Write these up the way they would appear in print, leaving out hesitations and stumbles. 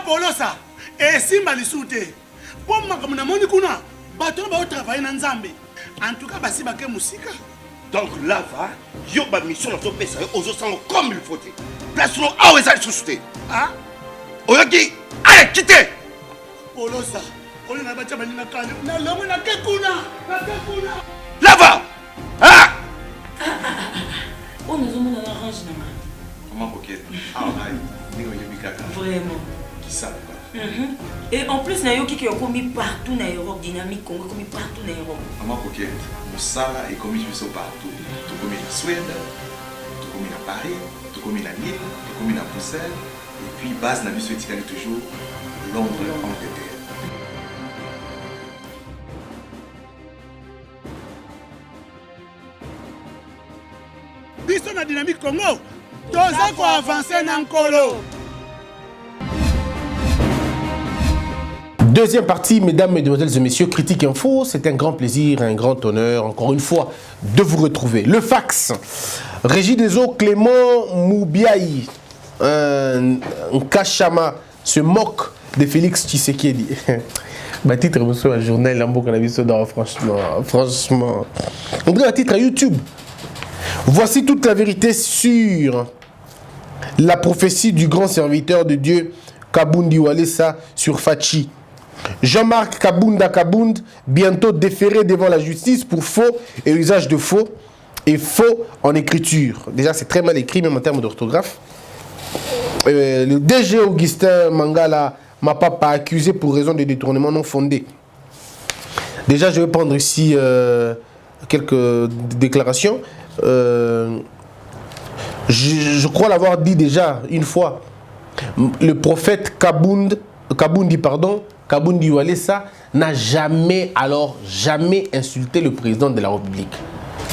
Polosa, et Simba Lissoute. Pour moi, comme on a kuna, bateau va travailler dans Zambé. En tout cas, basi baké musika. Donc là, va, yo ba mission dans ton pays, aux autres comme il faut. Place nous à où est-ce souté. Ah? Oyaki, allez, quittez. Polosa, on a battu na kane. Na lomo na kekuna. Là va. Ah! On nous a mis dans l'orange. Comment coquette? Ah, vraiment. Qui ça? Et en plus, il y a qui ont commis partout dans l'Europe, dynamique, Congo, commis partout dans l'Europe. Maman coquette, Moussala est commis partout. Tout commis en Suède, tout commis à Paris, tout commis à Lille, tout commis à Bruxelles. Et puis, base n'a vu ce toujours Londres, Angleterre. Biso na dynamique Congo. Toza ko avancer na nkolo. Deuxième partie, mesdames, mesdemoiselles et messieurs, Critique Info, c'est un grand plaisir, un grand honneur, encore une fois, de vous retrouver. Le fax, Régie des eaux, Clément Moubiaï, Nkachama, se moque de Félix Tshisekedi. Ma titre, monsieur, un journal, l'ambo qu'on a vu ça dans, franchement. On dirait un titre à YouTube. Voici toute la vérité sur la prophétie du grand serviteur de Dieu, Kabundi Walesa, sur Fachi. Jean-Marc Kabound, bientôt déféré devant la justice pour faux et usage de faux et faux en écriture. Déjà, c'est très mal écrit, même en termes d'orthographe. Le DG Augustin Mangala m'a pas accusé pour raison de détournement non fondé. Déjà, je vais prendre ici quelques déclarations. Je crois l'avoir dit déjà une fois. Le prophète Kabundi Walesa n'a jamais insulté le président de la République.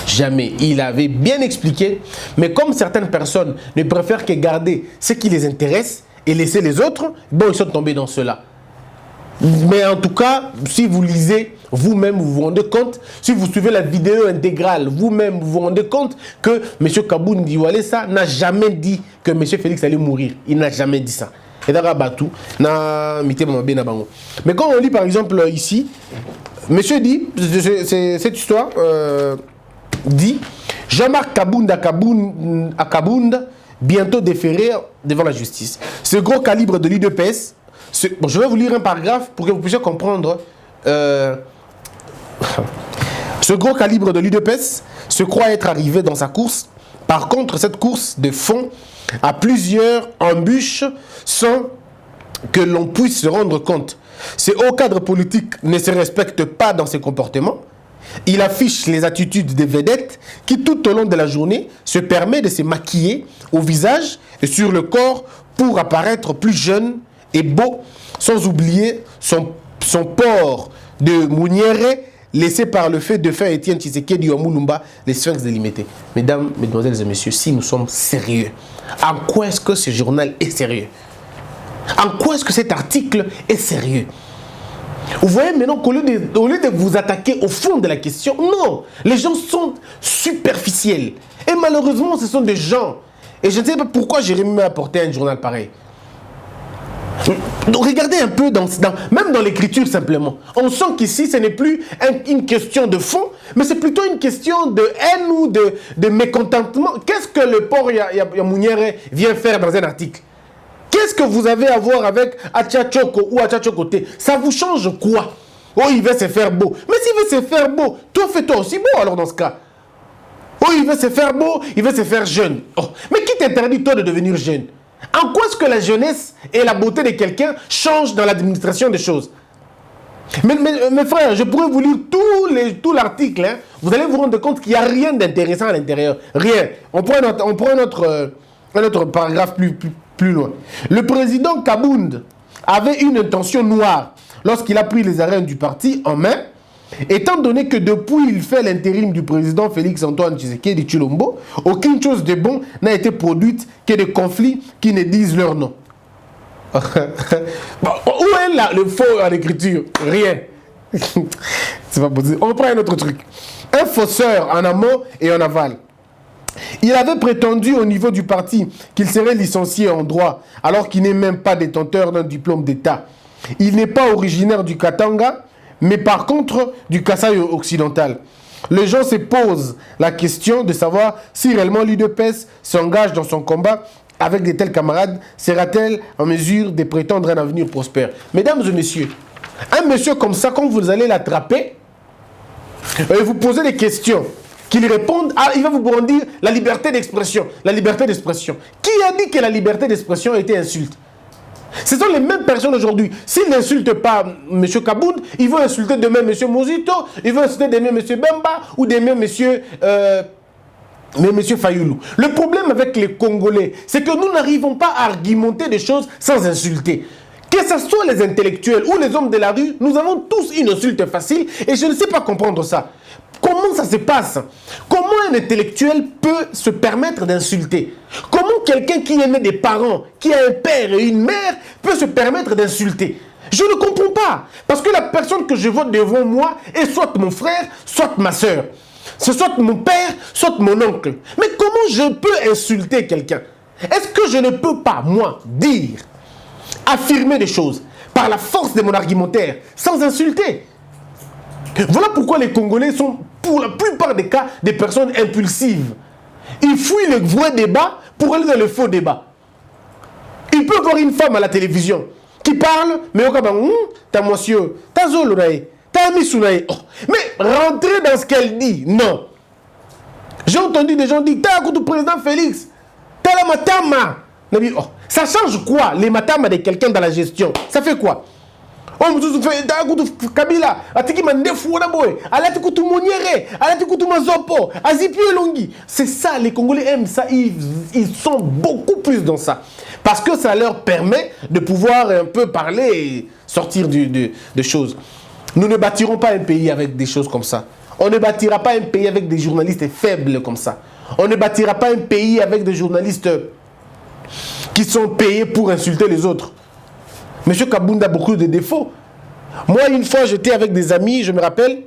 Jamais. Il avait bien expliqué, mais comme certaines personnes ne préfèrent que garder ce qui les intéresse et laisser les autres, bon, ils sont tombés dans cela. Mais en tout cas, si vous lisez, vous-même, vous vous rendez compte, si vous suivez la vidéo intégrale, vous-même, vous vous rendez compte que M. Kabundi Walesa n'a jamais dit que M. Félix allait mourir. Il n'a jamais dit ça. Mais quand on lit par exemple ici, monsieur dit, cette histoire dit, Jean-Marc Kabound, bientôt déféré devant la justice. Ce gros calibre de l'UDPS, bon, je vais vous lire un paragraphe pour que vous puissiez comprendre. Ce gros calibre de l'UDPS se croit être arrivé dans sa course. Par contre, cette course de fond a plusieurs embûches sans que l'on puisse se rendre compte. Ce haut cadre politique ne se respecte pas dans ses comportements. Il affiche les attitudes des vedettes qui, tout au long de la journée, se permet de se maquiller au visage et sur le corps pour apparaître plus jeune et beau, sans oublier son port de mounière laissé par le fait de faire Étienne Tshisekedi ou Moulumba, les sphinx délimité. Mesdames, mesdemoiselles et messieurs, si nous sommes sérieux, en quoi est-ce que ce journal est sérieux? En quoi est-ce que cet article est sérieux? Vous voyez maintenant qu'au lieu de vous attaquer au fond de la question, non, les gens sont superficiels. Et malheureusement, ce sont des gens. Et je ne sais pas pourquoi Jérémy m'a apporté un journal pareil. Donc regardez un peu, même dans l'écriture simplement. On sent qu'ici, ce n'est plus une question de fond, mais c'est plutôt une question de haine ou de mécontentement. Qu'est-ce que le port Yamouniere vient faire dans un article? Qu'est-ce que vous avez à voir avec Achachoko ou Achachokote? Ça vous change quoi? Oh, il veut se faire beau. Mais s'il veut se faire beau, toi fais-toi aussi beau alors dans ce cas. Oh, il veut se faire beau, il veut se faire jeune. Oh, mais qui t'interdit toi de devenir jeune? En quoi est-ce que la jeunesse et la beauté de quelqu'un changent dans l'administration des choses? Mes frères, je pourrais vous lire tout l'article. Hein. Vous allez vous rendre compte qu'il n'y a rien d'intéressant à l'intérieur. Rien. On prend un autre paragraphe plus loin. Le président Kabound avait une intention noire lorsqu'il a pris les arènes du parti en main, étant donné que depuis il fait l'intérim du président Félix-Antoine Tshisekedi Tshilombo, aucune chose de bon n'a été produite que des conflits qui ne disent leur nom. Bon, où est là le faux en écriture? Rien. C'est pas possible. On prend un autre truc. Un fausseur en amont et en aval. Il avait prétendu au niveau du parti qu'il serait licencié en droit, alors qu'il n'est même pas détenteur d'un diplôme d'État. Il n'est pas originaire du Katanga, mais par contre du Kasaï occidental. Les gens se posent la question de savoir si réellement l'UDPS s'engage dans son combat avec de tels camarades, sera-t-elle en mesure de prétendre un avenir prospère? Mesdames et messieurs, un monsieur comme ça, quand vous allez l'attraper, et vous posez des questions, qu'il réponde, il va vous brandir la liberté d'expression. La liberté d'expression. Qui a dit que la liberté d'expression a été insulte? Ce sont les mêmes personnes aujourd'hui. S'ils n'insultent pas M. Kabound, ils vont insulter demain M. Mozito, ils vont insulter demain M. Bemba ou demain M. Fayoulou. Le problème avec les Congolais, c'est que nous n'arrivons pas à argumenter des choses sans insulter. Que ce soit les intellectuels ou les hommes de la rue, nous avons tous une insulte facile et je ne sais pas comprendre ça. Comment ça se passe? Comment un intellectuel peut se permettre d'insulter? Comment quelqu'un qui aimait des parents, qui a un père et une mère, peut se permettre d'insulter? Je ne comprends pas. Parce que la personne que je vois devant moi est soit mon frère, soit ma soeur. C'est soit mon père, soit mon oncle. Mais comment je peux insulter quelqu'un? Est-ce que je ne peux pas, moi, dire, affirmer des choses par la force de mon argumentaire, sans insulter? Voilà pourquoi les Congolais sont, pour la plupart des cas, des personnes impulsives. Ils fuient le vrai débat pour aller dans le faux débat. Il peut voir une femme à la télévision qui parle, mais au cas où, t'as monsieur, t'as zoloraï, t'as misounaï. Oh. Mais rentrer dans ce qu'elle dit, non. J'ai entendu des gens dire, t'as un président Félix, t'as la matama. Oh. Ça change quoi, les matama de quelqu'un dans la gestion? Ça fait quoi? Kabila, c'est ça, les Congolais aiment ça, ils sont beaucoup plus dans ça. Parce que ça leur permet de pouvoir un peu parler et sortir de choses. Nous ne bâtirons pas un pays avec des choses comme ça. On ne bâtira pas un pays avec des journalistes faibles comme ça. On ne bâtira pas un pays avec des journalistes qui sont payés pour insulter les autres. Monsieur Kabound a beaucoup de défauts. Moi, une fois, j'étais avec des amis, je me rappelle,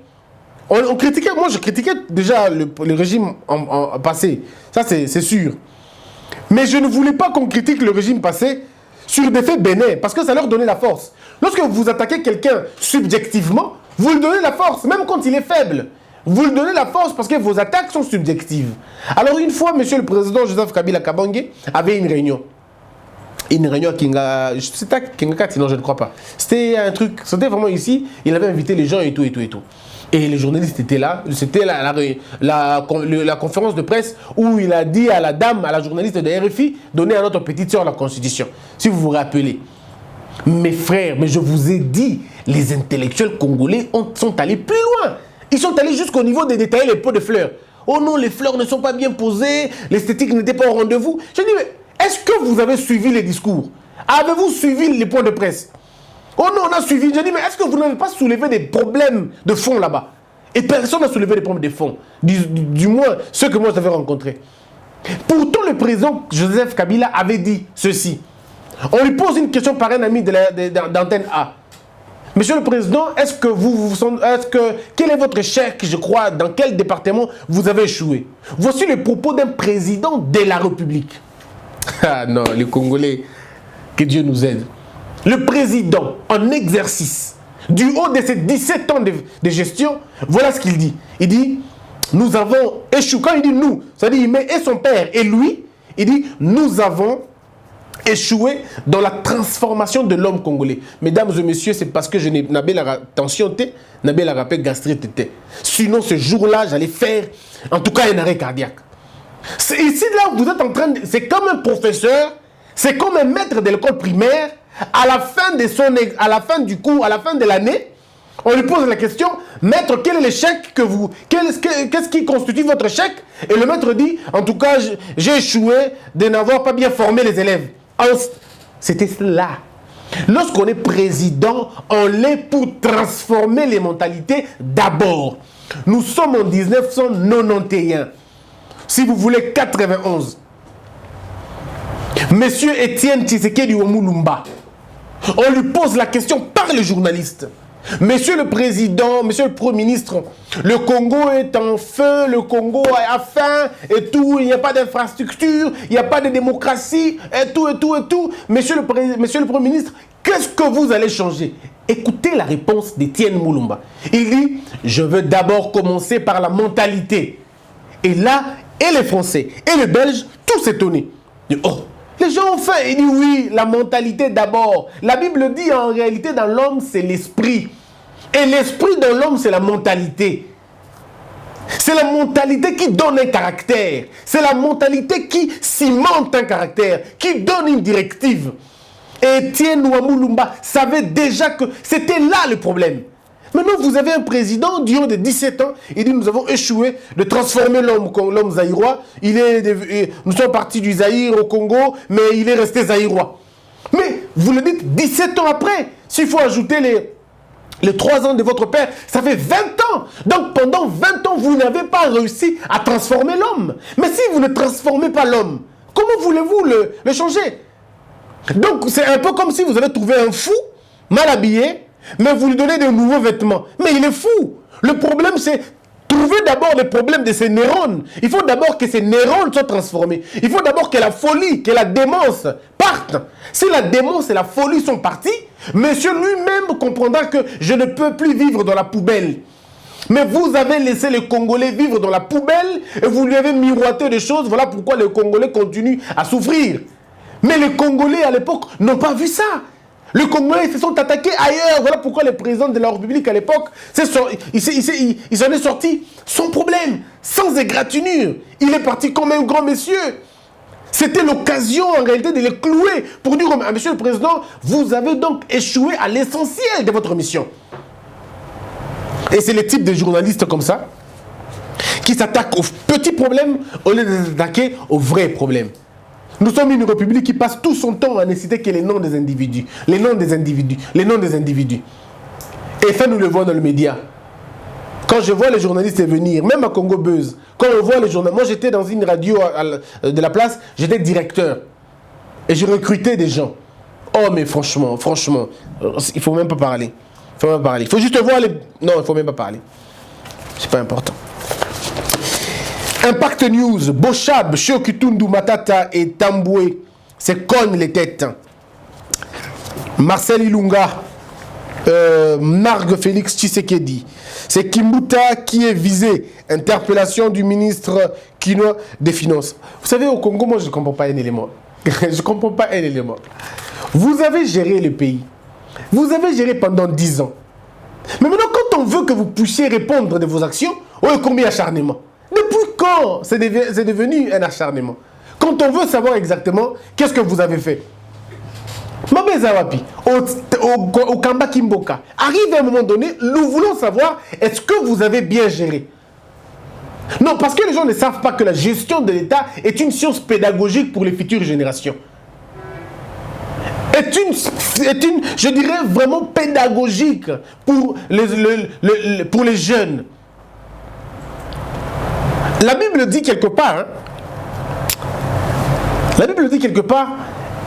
on critiquait, moi je critiquais déjà le régime en passé, ça c'est sûr. Mais je ne voulais pas qu'on critique le régime passé sur des faits bénins, parce que ça leur donnait la force. Lorsque vous attaquez quelqu'un subjectivement, vous lui donnez la force, même quand il est faible. Vous lui donnez la force parce que vos attaques sont subjectives. Alors une fois, monsieur le président Joseph Kabila Kabange avait une réunion. Une réunion à Kinga, c'était à Kinga, sinon je ne crois pas. C'était un truc, c'était vraiment ici, il avait invité les gens et tout. Et les journalistes étaient là, c'était la conférence de presse où il a dit à la dame, à la journaliste de RFI, donnez à notre petite soeur la Constitution, si vous vous rappelez. Mes frères, mais je vous ai dit, les intellectuels congolais sont allés plus loin. Ils sont allés jusqu'au niveau de détailler les pots de fleurs. Oh non, les fleurs ne sont pas bien posées, l'esthétique n'était pas au rendez-vous. Je dis, mais est-ce que vous avez suivi les discours? Avez-vous suivi les points de presse? Oh non, on a suivi. Je dis, mais est-ce que vous n'avez pas soulevé des problèmes de fond là-bas? Et personne n'a soulevé des problèmes de fond. Du moins, ceux que moi j'avais rencontrés. Pourtant, le président Joseph Kabila avait dit ceci. On lui pose une question par un ami d'antenne A. Monsieur le Président, quel est votre échec, je crois, dans quel département vous avez échoué? Voici le propos d'un président de la République. Ah non, les Congolais, que Dieu nous aide. Le président en exercice, du haut de ses 17 ans de gestion, voilà ce qu'il dit. Il dit, nous avons échoué. Quand il dit nous, ça dit, il met et son père et lui, il dit, nous avons échoué dans la transformation de l'homme congolais. Mesdames et messieurs, c'est parce que je n'ai pas la tension, n'avais la rappel gastrite. Sinon, ce jour-là, j'allais faire, en tout cas, un arrêt cardiaque. Ici, là, vous êtes en train de... C'est comme un professeur, c'est comme un maître de l'école primaire, à la fin du cours, à la fin de l'année, on lui pose la question, maître, quel est l'échec que vous... Qu'est-ce qui constitue votre échec? Et le maître dit, en tout cas, j'ai échoué de n'avoir pas bien formé les élèves. C'était cela. Lorsqu'on est président, on l'est pour transformer les mentalités d'abord. Nous sommes en 1991. Si vous voulez, 91. Monsieur Étienne Tshisekedi Omulumba, on lui pose la question par les journalistes. Monsieur le Président, Monsieur le Premier ministre, le Congo est en feu, le Congo a faim et tout, il n'y a pas d'infrastructure, il n'y a pas de démocratie et tout, et tout, et tout. Monsieur le Premier ministre, qu'est-ce que vous allez changer? Écoutez la réponse d'Étienne Moulumba. Il dit, je veux d'abord commencer par la mentalité. Et là, et les Français et les Belges, tous étonnés. Oh, les gens ont faim. Il dit oui, la mentalité d'abord. La Bible dit en réalité dans l'homme, c'est l'esprit. Et l'esprit dans l'homme, c'est la mentalité. C'est la mentalité qui donne un caractère. C'est la mentalité qui cimente un caractère, qui donne une directive. Et Étienne Moulumba savait déjà que c'était là le problème. Maintenant, vous avez un président du haut de 17 ans. Il dit, nous avons échoué de transformer l'homme zaïrois. Nous sommes partis du Zaïre au Congo, mais il est resté zaïrois. Mais vous le dites 17 ans après. S'il faut ajouter les 3 ans de votre père, ça fait 20 ans. Donc pendant 20 ans, vous n'avez pas réussi à transformer l'homme. Mais si vous ne transformez pas l'homme, comment voulez-vous le changer? Donc c'est un peu comme si vous avez trouvé un fou, mal habillé, mais vous lui donnez de nouveaux vêtements. Mais il est fou. Le problème, c'est trouver d'abord le problème de ces neurones. Il faut d'abord que ces neurones soient transformés. Il faut d'abord que la folie, que la démence parte. Si la démence et la folie sont parties, monsieur lui-même comprendra que je ne peux plus vivre dans la poubelle. Mais vous avez laissé les Congolais vivre dans la poubelle et vous lui avez miroité des choses. Voilà pourquoi les Congolais continuent à souffrir. Mais les Congolais à l'époque n'ont pas vu ça. Les Congolais se sont attaqués ailleurs. Voilà pourquoi le président de la République à l'époque, il s'en est sorti sans problème, sans égratignure. Il est parti comme un grand monsieur. C'était l'occasion en réalité de les clouer pour dire, monsieur le président, vous avez donc échoué à l'essentiel de votre mission. Et c'est le type de journalistes comme ça qui s'attaquent aux petits problèmes au lieu de s'attaquer aux vrais problèmes. Nous sommes une république qui passe tout son temps à ne citer que les noms des individus. Les noms des individus. Les noms des individus. Et ça, nous le voyons dans le média. Quand je vois les journalistes venir, même à Congo Buzz, quand on voit les journalistes... Moi, j'étais dans une radio de la place, j'étais directeur. Et je recrutais des gens. Oh, mais franchement, il ne faut même pas parler. Il faut juste voir les... Non, il ne faut même pas parler. C'est pas important. Impact News, Bochab, Shokitundu Matata et Tamboué se cognent les têtes. Marcel Ilunga, Marc Félix Tshisekedi. C'est Kimbuta qui est visé. Interpellation du ministre Kino des Finances. Vous savez, au Congo, moi, je ne comprends pas un élément. Je ne comprends pas un élément. Vous avez géré le pays. Vous avez géré pendant 10 ans. Mais maintenant, quand on veut que vous puissiez répondre de vos actions, on est combien d'acharnement? Depuis quand c'est devenu un acharnement? Quand on veut savoir exactement qu'est-ce que vous avez fait. Mabezawapi, au Kamba Kimboka, arrive à un moment donné, nous voulons savoir est-ce que vous avez bien géré. Non, parce que les gens ne savent pas que la gestion de l'État est une science pédagogique pour les futures générations. Est une je dirais, vraiment pédagogique pour les jeunes. La Bible dit quelque part,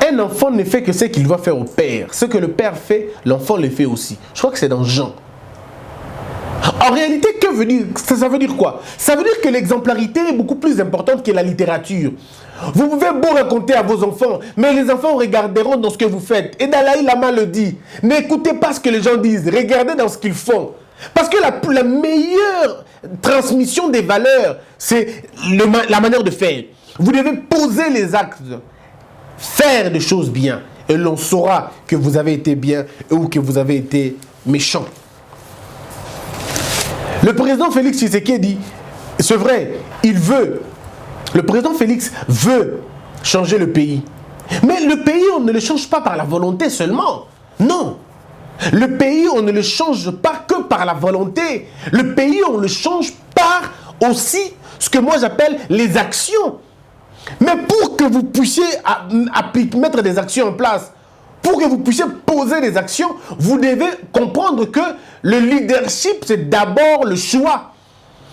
un enfant ne fait que ce qu'il va faire au père. Ce que le père fait, l'enfant le fait aussi. Je crois que c'est dans Jean. En réalité, ça veut dire quoi? Ça veut dire que l'exemplarité est beaucoup plus importante que la littérature. Vous pouvez beau raconter à vos enfants, mais les enfants regarderont dans ce que vous faites. Et Dalai Lama le dit. N'écoutez pas ce que les gens disent, regardez dans ce qu'ils font. Parce que la meilleure transmission des valeurs, c'est la manière de faire. Vous devez poser les actes, faire des choses bien, et l'on saura que vous avez été bien ou que vous avez été méchant. Le président Félix Tshisekedi, c'est vrai, le président Félix veut changer le pays. Mais le pays, on ne le change pas par la volonté seulement. Non. Le pays, on ne le change pas que par la volonté. Le pays, on le change par aussi ce que moi j'appelle les actions. Mais pour que vous puissiez mettre des actions en place, pour que vous puissiez poser des actions, vous devez comprendre que le leadership, c'est d'abord le choix.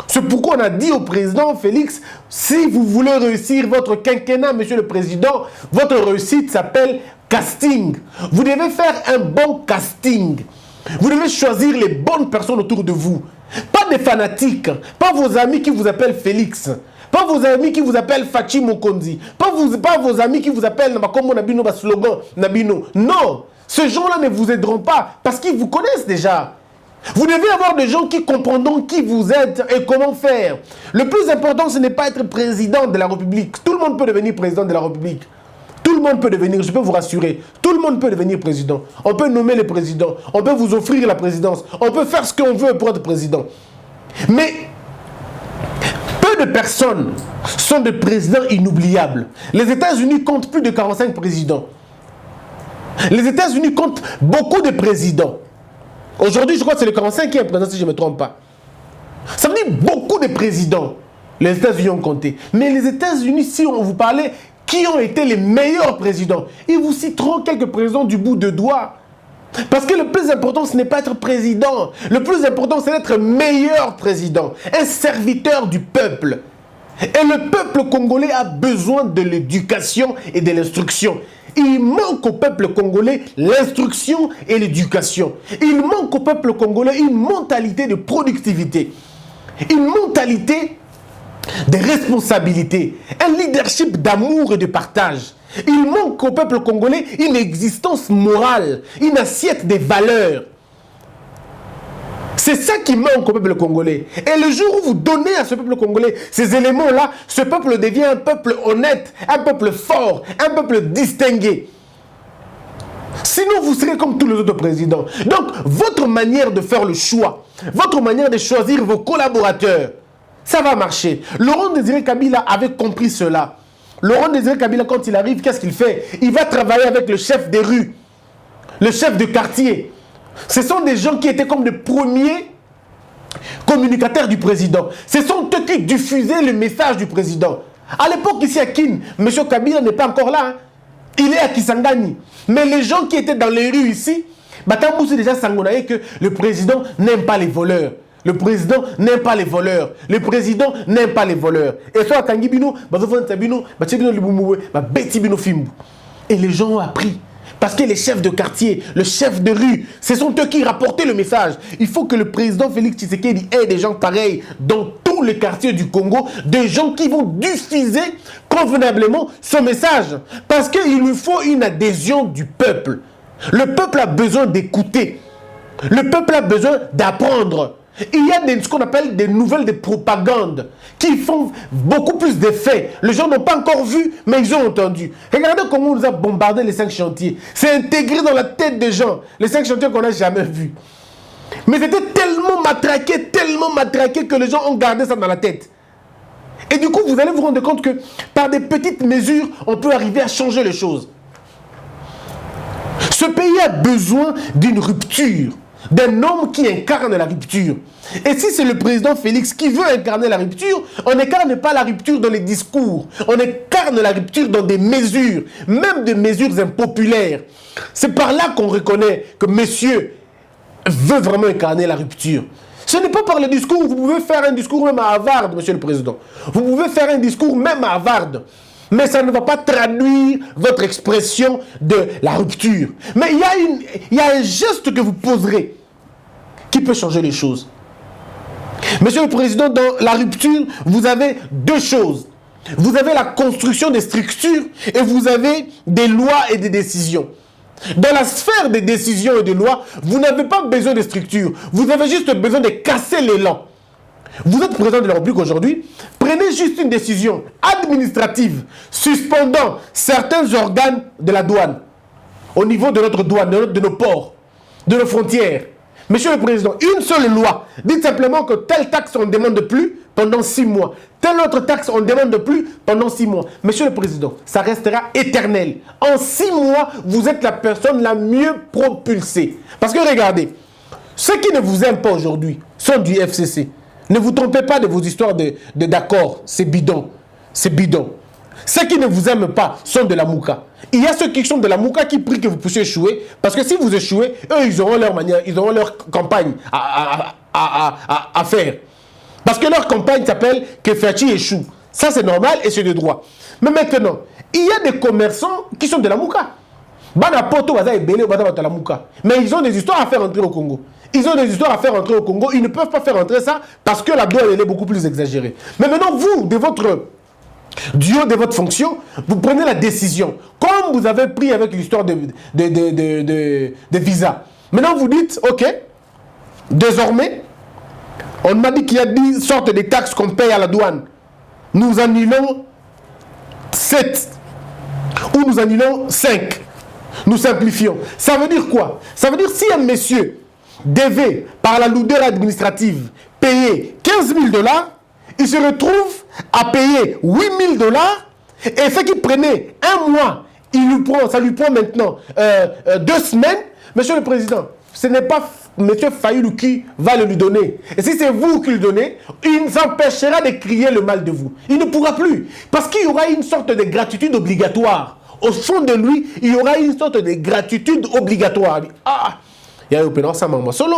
C'est pourquoi on a dit au président Félix, si vous voulez réussir votre quinquennat, monsieur le président, votre réussite s'appelle casting. Vous devez faire un bon casting. Vous devez choisir les bonnes personnes autour de vous. Pas des fanatiques, pas vos amis qui vous appellent Félix, pas vos amis qui vous appellent Fachi Mokonzi, pas vos amis qui vous appellent Namakomo Nabino Baslogan Nabino. Non, ces gens-là ne vous aideront pas parce qu'ils vous connaissent déjà. Vous devez avoir des gens qui comprendront qui vous êtes et comment faire. Le plus important, ce n'est pas être président de la République. Tout le monde peut devenir président de la République. Tout le monde peut devenir, je peux vous rassurer, tout le monde peut devenir président. On peut nommer le président, on peut vous offrir la présidence, on peut faire ce qu'on veut pour être président. Mais peu de personnes sont des présidents inoubliables. Les États-Unis comptent plus de 45 présidents. Les États-Unis comptent beaucoup de présidents. Aujourd'hui, je crois que c'est le 45e président, si je ne me trompe pas. Ça veut dire beaucoup de présidents. Les États-Unis ont compté. Mais les États-Unis, si on vous parlait, qui ont été les meilleurs présidents, ils vous citeront quelques présidents du bout de doigts. Parce que le plus important, ce n'est pas être président. Le plus important, c'est d'être meilleur président. Un serviteur du peuple. Et le peuple congolais a besoin de l'éducation et de l'instruction. Il manque au peuple congolais l'instruction et l'éducation. Il manque au peuple congolais une mentalité de productivité. Une mentalité de responsabilité. Un leadership d'amour et de partage. Il manque au peuple congolais une existence morale, une assiette des valeurs. C'est ça qui manque au peuple congolais. Et le jour où vous donnez à ce peuple congolais ces éléments-là, ce peuple devient un peuple honnête, un peuple fort, un peuple distingué. Sinon, vous serez comme tous les autres présidents. Donc, votre manière de faire le choix, votre manière de choisir vos collaborateurs, ça va marcher. Laurent Désiré Kabila avait compris cela. Laurent Désiré Kabila, quand il arrive, qu'est-ce qu'il fait? Il va travailler avec le chef des rues, le chef de quartier. Ce sont des gens qui étaient comme les premiers communicateurs du président. Ce sont eux qui diffusaient le message du président. À l'époque, ici à Kin, M. Kabila n'est pas encore là. Hein. Il est à Kisangani. Mais les gens qui étaient dans les rues ici, Batambou, c'est déjà sangonaï que le président n'aime pas les voleurs. Le président n'aime pas les voleurs. Le président n'aime pas les voleurs. Et soit Kangibino, et les gens ont appris. Parce que les chefs de quartier, le chef de rue, ce sont eux qui rapportaient le message. Il faut que le président Félix Tshisekedi ait des gens pareils dans tous les quartiers du Congo, des gens qui vont diffuser convenablement ce message. Parce qu'il lui faut une adhésion du peuple. Le peuple a besoin d'écouter. Le peuple a besoin d'apprendre. Il y a ce qu'on appelle des nouvelles de propagande qui font beaucoup plus d'effet. Les gens n'ont pas encore vu, mais ils ont entendu. Regardez comment on nous a bombardé les 5 chantiers. C'est intégré dans la tête des gens. Les 5 chantiers qu'on n'a jamais vus. Mais c'était tellement matraqué que les gens ont gardé ça dans la tête. Et du coup, vous allez vous rendre compte que par des petites mesures, on peut arriver à changer les choses. Ce pays a besoin d'une rupture. D'un homme qui incarne la rupture. Et si c'est le président Félix qui veut incarner la rupture, on n'incarne pas la rupture dans les discours. On incarne la rupture dans des mesures, même des mesures impopulaires. C'est par là qu'on reconnaît que monsieur veut vraiment incarner la rupture. Ce n'est pas par le discours. Vous pouvez faire un discours même à Harvard, monsieur le président. Vous pouvez faire un discours même à Harvard. Mais ça ne va pas traduire votre expression de la rupture. Mais il y a un geste que vous poserez qui peut changer les choses. Monsieur le Président, dans la rupture, vous avez 2 choses. Vous avez la construction des structures et vous avez des lois et des décisions. Dans la sphère des décisions et des lois, vous n'avez pas besoin de structures. Vous avez juste besoin de casser l'élan. Vous êtes président de la République aujourd'hui, prenez juste une décision administrative suspendant certains organes de la douane, au niveau de notre douane, de nos ports, de nos frontières. Monsieur le Président, une seule loi, dites simplement que telle taxe on ne demande plus pendant 6 mois, telle autre taxe on ne demande plus pendant 6 mois. Monsieur le Président, ça restera éternel. En 6 mois, vous êtes la personne la mieux propulsée. Parce que regardez, ceux qui ne vous aiment pas aujourd'hui sont du FCC. Ne vous trompez pas de vos histoires d'accord, c'est bidon, c'est bidon. Ceux qui ne vous aiment pas sont de la Mouka. Il y a ceux qui sont de la Mouka qui prient que vous puissiez échouer, parce que si vous échouez, eux, ils auront leur manière, ils auront leur campagne à faire. Parce que leur campagne s'appelle que Fachi échoue. Ça, c'est normal et c'est de droit. Mais maintenant, il y a des commerçants qui sont de la Mouka. Bana poto baza ebele baza batalamuka. Mais ils ont des histoires à faire entrer au Congo. Ils ont des histoires à faire entrer au Congo. Ils ne peuvent pas faire entrer ça parce que la douane elle est beaucoup plus exagérée. Mais maintenant, vous, de votre du haut de votre fonction, vous prenez la décision. Comme vous avez pris avec l'histoire de visa. Maintenant, vous dites, ok, désormais, on m'a dit qu'il y a 10 sortes de taxes qu'on paye à la douane. Nous annulons 7 ou nous annulons 5. Nous simplifions. Ça veut dire quoi? Ça veut dire si un monsieur devait, par la lourdeur administrative, payer 15 000 $, il se retrouve à payer 8 000 $, et ce qui prenait un mois, ça lui prend maintenant 2 semaines. Monsieur le Président, ce n'est pas M. Fayulu qui va le lui donner. Et si c'est vous qui le donnez, il s'empêchera de crier le mal de vous. Il ne pourra plus. Parce qu'il y aura une sorte de gratitude obligatoire. Au fond de lui, il y aura une sorte de gratitude obligatoire. Ah, il y a un ça, maman solo.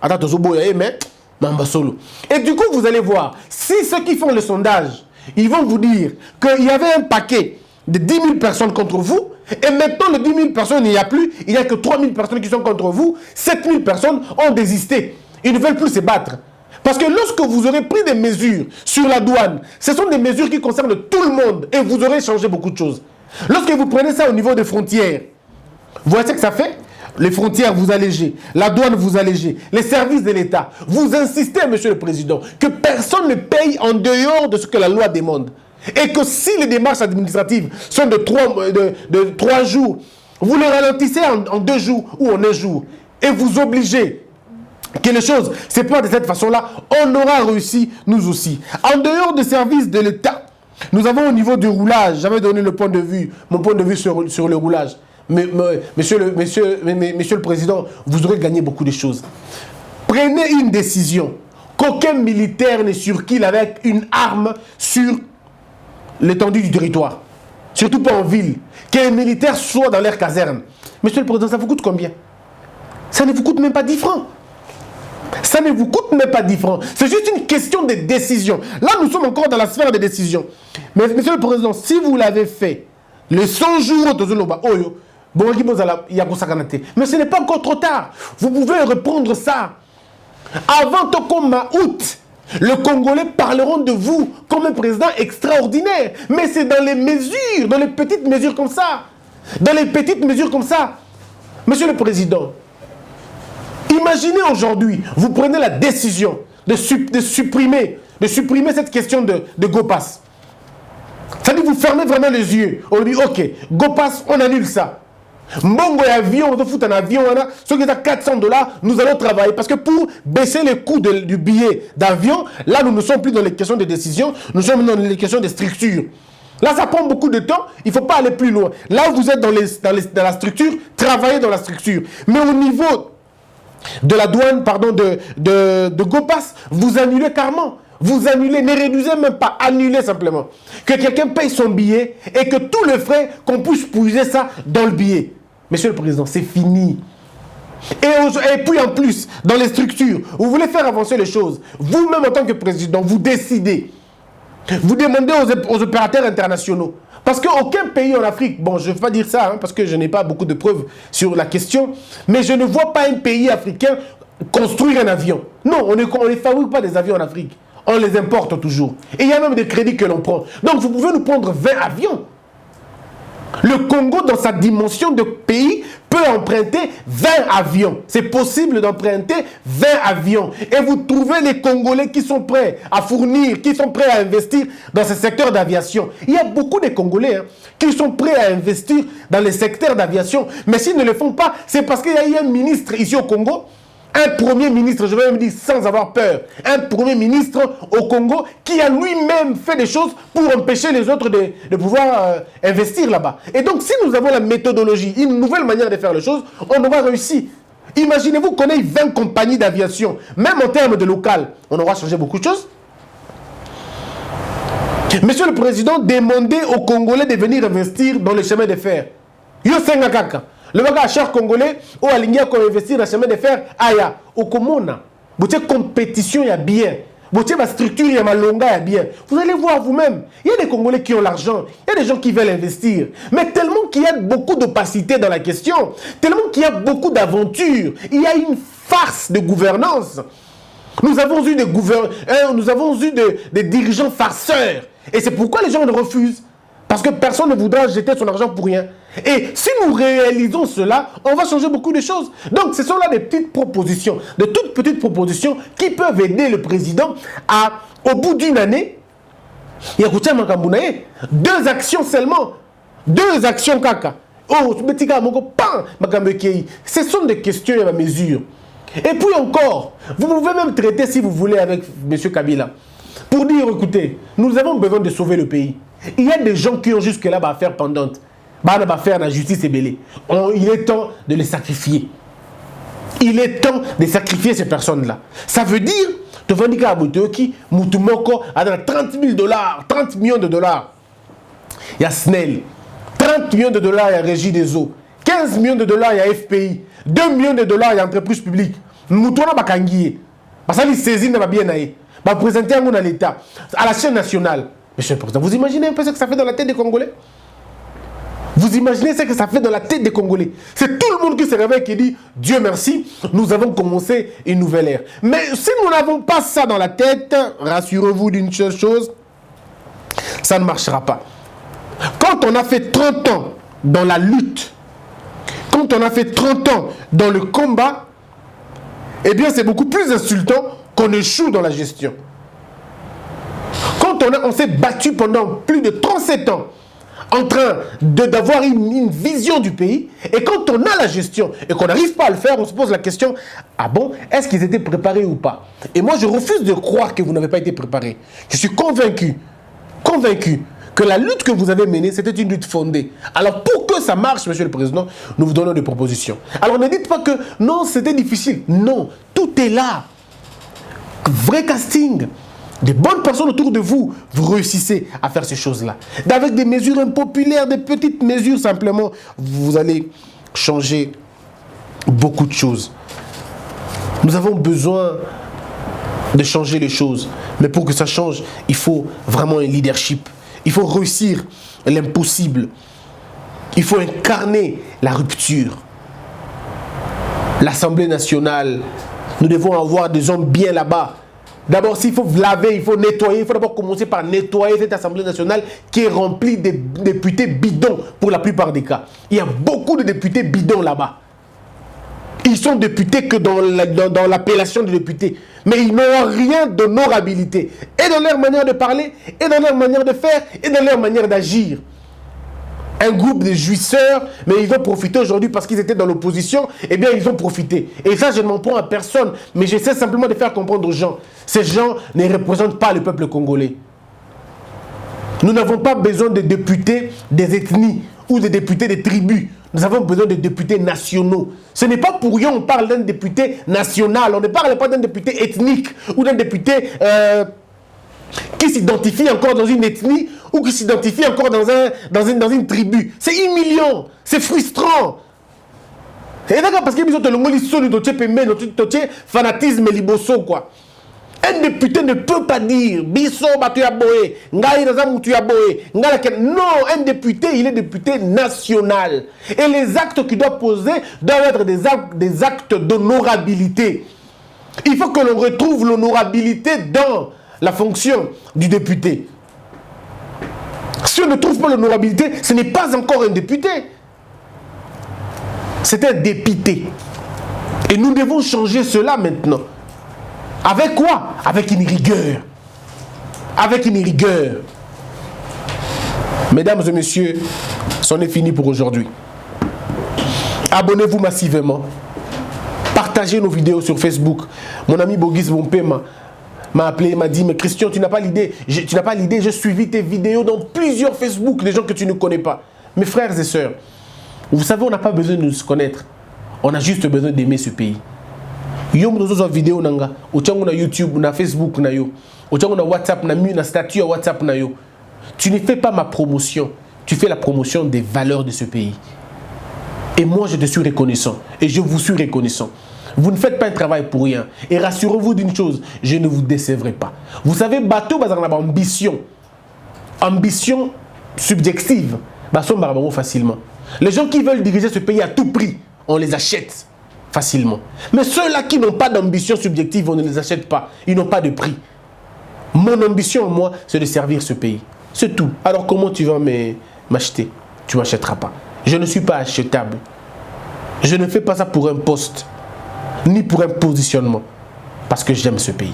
Attends, mais maman solo. Et du coup, vous allez voir, si ceux qui font le sondage, ils vont vous dire qu'il y avait un paquet de 10 000 personnes contre vous, et maintenant, les 10 000 personnes, il n'y a plus, il n'y a que 3 000 personnes qui sont contre vous, 7 000 personnes ont désisté. Ils ne veulent plus se battre. Parce que lorsque vous aurez pris des mesures sur la douane, ce sont des mesures qui concernent tout le monde, et vous aurez changé beaucoup de choses. Lorsque vous prenez ça au niveau des frontières, vous voyez ce que ça fait? Les frontières, vous allégez. La douane, vous allégez. Les services de l'État. Vous insistez, Monsieur le Président, que personne ne paye en dehors de ce que la loi demande. Et que si les démarches administratives sont de 3 jours, vous les ralentissez en 2 jours ou en 1 jour. Et vous obligez que les choses se passent de cette façon-là, on aura réussi, nous aussi. En dehors des services de l'État, nous avons au niveau du roulage, j'avais donné mon point de vue sur le roulage. Mais, monsieur le Président, vous aurez gagné beaucoup de choses. Prenez une décision qu'aucun militaire ne circule avec une arme sur l'étendue du territoire. Surtout pas en ville. Que les militaires soient dans leur caserne. Monsieur le Président, ça vous coûte combien? Ça ne vous coûte même pas 10 francs. Ça ne vous coûte même pas 10 francs. C'est juste une question de décision. Là, nous sommes encore dans la sphère des décisions. Mais, Monsieur le Président, si vous l'avez fait, les 100 jours de Zoloba, mais ce n'est pas encore trop tard. Vous pouvez reprendre ça. Avant Tokoma août, les Congolais parleront de vous comme un président extraordinaire. Mais c'est dans les mesures, dans les petites mesures comme ça. Dans les petites mesures comme ça. Monsieur le Président, imaginez aujourd'hui, vous prenez la décision de supprimer cette question de GoPass. C'est-à-dire vous fermez vraiment les yeux. On dit, ok, GoPass, on annule ça. Mbongo et avion, on te fout un avion, ceux qui ont 400 $, nous allons travailler. Parce que pour baisser le coût du billet d'avion, là, nous ne sommes plus dans les questions de décision, nous sommes dans les questions de structure. Là, ça prend beaucoup de temps, il ne faut pas aller plus loin. Là où vous êtes dans la structure, travaillez dans la structure. Mais au niveau de la douane, pardon, de GoPass, vous annulez carrément. Vous annulez, ne réduisez même pas, annulez simplement. Que quelqu'un paye son billet et que tous les frais, qu'on puisse puiser ça dans le billet. Monsieur le Président, c'est fini. Et puis en plus, dans les structures, vous voulez faire avancer les choses. Vous-même en tant que président, vous décidez. Vous demandez aux opérateurs internationaux. Parce qu'aucun pays en Afrique, bon, je ne vais pas dire ça, parce que je n'ai pas beaucoup de preuves sur la question, mais je ne vois pas un pays africain construire un avion. Non, on ne fabrique pas des avions en Afrique. On les importe toujours. Et il y a même des crédits que l'on prend. Donc vous pouvez nous prendre 20 avions. Le Congo, dans sa dimension de pays, peut emprunter 20 avions. C'est possible d'emprunter 20 avions. Et vous trouvez les Congolais qui sont prêts à fournir, qui sont prêts à investir dans ce secteur d'aviation. Il y a beaucoup de Congolais qui sont prêts à investir dans les secteurs d'aviation. Mais s'ils ne le font pas, c'est parce qu'il y a eu un ministre ici au Congo, un premier ministre, je vais même dire sans avoir peur, un premier ministre au Congo qui a lui-même fait des choses pour empêcher les autres de pouvoir investir là-bas. Et donc, si nous avons la méthodologie, une nouvelle manière de faire les choses, on aura réussi. Imaginez-vous qu'on ait 20 compagnies d'aviation, même en termes de local, on aura changé beaucoup de choses. Monsieur le Président, demandez aux Congolais de venir investir dans les chemins de fer. Yo Sengakaka. Le gars cher Congolais, ou à l'ingia qu'on investit dans le chemin de fer, aya, au Komona. Vous avez compétition, il y a bien. ma structure, il y a ma longa, bien. Vous allez voir vous-même. Il y a des Congolais qui ont l'argent. Il y a des gens qui veulent investir. Mais tellement qu'il y a beaucoup d'opacité dans la question, tellement qu'il y a beaucoup d'aventures, il y a une farce de gouvernance. Nous avons eu des dirigeants farceurs. Et c'est pourquoi les gens le refusent. Parce que personne ne voudra jeter son argent pour rien. Et si nous réalisons cela, on va changer beaucoup de choses. Donc ce sont là des petites propositions, de toutes petites propositions qui peuvent aider le président à, au bout d'une année, il y a 2 actions seulement. 2 actions caca. Oh, ce sont des questions et des mesures. Et puis encore, vous pouvez même traiter si vous voulez avec M. Kabila. Pour dire, écoutez, nous avons besoin de sauver le pays. Il y a des gens qui ont jusque-là affaire pendante. Faire la justice est belée. Il est temps de les sacrifier. Il est temps de sacrifier ces personnes-là. Ça veut dire, tu vas dire que Moutoumoko a 30 000 $, 30 millions de dollars. Il y a Snell. 30 millions de dollars, il y a Régie des eaux. 15 millions de dollars, il y a FPI. 2 millions de dollars, il y a entreprise publique. Moutouna Bakangiye. Parce que les saisines va bien aller. Va présenter un à l'État, à la chaîne nationale. Monsieur le Président, vous imaginez un peu ce que ça fait dans la tête des Congolais? Vous imaginez ce que ça fait dans la tête des Congolais? C'est tout le monde qui se réveille et qui dit Dieu merci, nous avons commencé une nouvelle ère. Mais si nous n'avons pas ça dans la tête, rassurez-vous d'une seule chose, ça ne marchera pas. Quand on a fait 30 ans dans la lutte, quand on a fait 30 ans dans le combat, eh bien c'est beaucoup plus insultant qu'on échoue dans la gestion. Quand on s'est battu pendant plus de 37 ans en train d'avoir une vision du pays, et quand on a la gestion et qu'on n'arrive pas à le faire, on se pose la question, ah bon, est-ce qu'ils étaient préparés ou pas? Et moi je refuse de croire que vous n'avez pas été préparés. Je suis convaincu que la lutte que vous avez menée, c'était une lutte fondée. Alors pour que ça marche, Monsieur le Président, nous vous donnons des propositions. Alors ne dites pas que non, c'était difficile. Non, tout est là. Vrai casting. Des bonnes personnes autour de vous, vous réussissez à faire ces choses-là. Avec des mesures impopulaires, des petites mesures simplement, vous allez changer beaucoup de choses. Nous avons besoin de changer les choses. Mais pour que ça change, il faut vraiment un leadership. Il faut réussir l'impossible. Il faut incarner la rupture. L'Assemblée nationale, nous devons avoir des hommes bien là-bas. D'abord, s'il faut laver, il faut nettoyer. Il faut d'abord commencer par nettoyer cette Assemblée nationale qui est remplie de députés bidons pour la plupart des cas. Il y a beaucoup de députés bidons là-bas. Ils sont députés que dans l'appellation de députés. Mais ils n'ont rien d'honorabilité. Et dans leur manière de parler, et dans leur manière de faire, et dans leur manière d'agir. Un groupe de jouisseurs, mais ils ont profité aujourd'hui parce qu'ils étaient dans l'opposition, eh bien ils ont profité. Et ça, je ne m'en prends à personne, mais j'essaie simplement de faire comprendre aux gens. Ces gens ne représentent pas le peuple congolais. Nous n'avons pas besoin de députés des ethnies ou de députés des tribus. Nous avons besoin de députés nationaux. Ce n'est pas pour rien qu'on parle d'un député national. On ne parle pas d'un député ethnique ou d'un député qui s'identifie encore dans une ethnie ou qui s'identifie encore dans une tribu. C'est humiliant, c'est frustrant. Et d'accord, parce que nous avons fanatisme liboso, quoi. Un député ne peut pas dire Bisso Batuyaboé, Ngai Nazamutuyaboué, non, un député, il est député national. Et les actes qu'il doit poser doivent être des actes d'honorabilité. Il faut que l'on retrouve l'honorabilité dans la fonction du député. Si on ne trouve pas l'honorabilité, ce n'est pas encore un député. C'est un dépité. Et nous devons changer cela maintenant. Avec quoi? Avec une rigueur. Avec une rigueur. Mesdames et messieurs, c'en est fini pour aujourd'hui. Abonnez-vous massivement. Partagez nos vidéos sur Facebook. Mon ami Bogis Bompema m'a appelé, m'a dit, mais Christian, tu n'as pas l'idée. Tu n'as pas l'idée, j'ai suivi tes vidéos dans plusieurs Facebook, des gens que tu ne connais pas. Mes frères et sœurs, vous savez, on n'a pas besoin de se connaître. On a juste besoin d'aimer ce pays. Yo mdozo vidéo nanga, ochangu na YouTube, na Facebook na yo, ochangu na WhatsApp na mi na statut à WhatsApp na yo. Tu ne fais pas ma promotion, tu fais la promotion des valeurs de ce pays. Et moi je te suis reconnaissant et je vous suis reconnaissant. Vous ne faites pas un travail pour rien. Et rassurez-vous d'une chose, je ne vous décevrai pas. Vous savez, bateau, bah, on a ambition. Ambition subjective. Bah, ça, on facilement. Les gens qui veulent diriger ce pays à tout prix, on les achète facilement. Mais ceux-là qui n'ont pas d'ambition subjective, on ne les achète pas. Ils n'ont pas de prix. Mon ambition, moi, c'est de servir ce pays. C'est tout. Alors, comment tu vas m'acheter? Tu ne m'achèteras pas. Je ne suis pas achetable. Je ne fais pas ça pour un poste, ni pour un positionnement, parce que j'aime ce pays.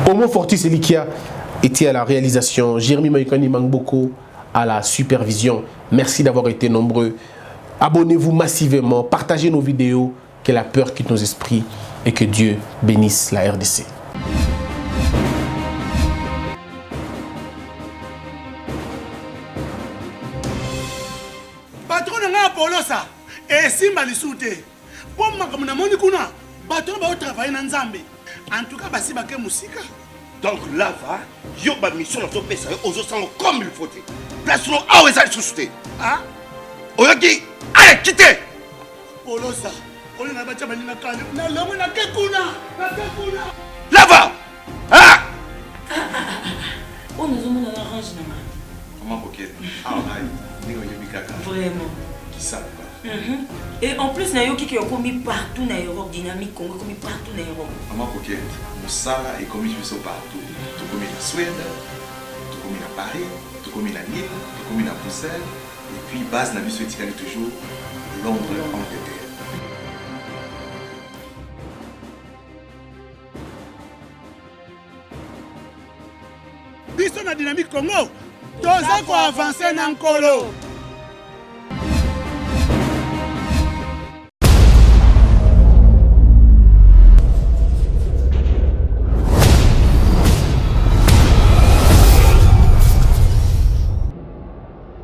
Homo Fortis, c'est lui qui a été à la réalisation. Jérémy Maïkani Mangboko à la supervision. Merci d'avoir été nombreux. Abonnez-vous massivement, partagez nos vidéos, que la peur quitte nos esprits et que Dieu bénisse la RDC. Patron nga Apollo ça. Et simba lisute. Pour makambo na moni kuna, bato ba travailler na Nzambe. En tout cas basi bake musika. Donc là va, yo ba mission na to pesa yo ozo sango comme il faut te. Place no awe za susute. Ah? Oyoki, allez quittez. Apollo ça. On na bacha baninga kale. Na lomo na kekuna. Na kekuna. Là va. Ah! On nous a mis dans l'orange. Comment coquette? Ah, Vraiment. Qui savent pas. Et en plus, il y a qui ont commis partout dans l'Europe, dynamique, Congo, commis partout dans l'Europe. Maman coquette, Moussala est commis partout. Tout commis en Suède, tout commis à Paris, tout commis à Nîmes, tout commis à Bruxelles. Et puis, base n'a vu ce toujours Londres, Angleterre. Biso na dynamique Congo. Toza ko avancer na nkolo.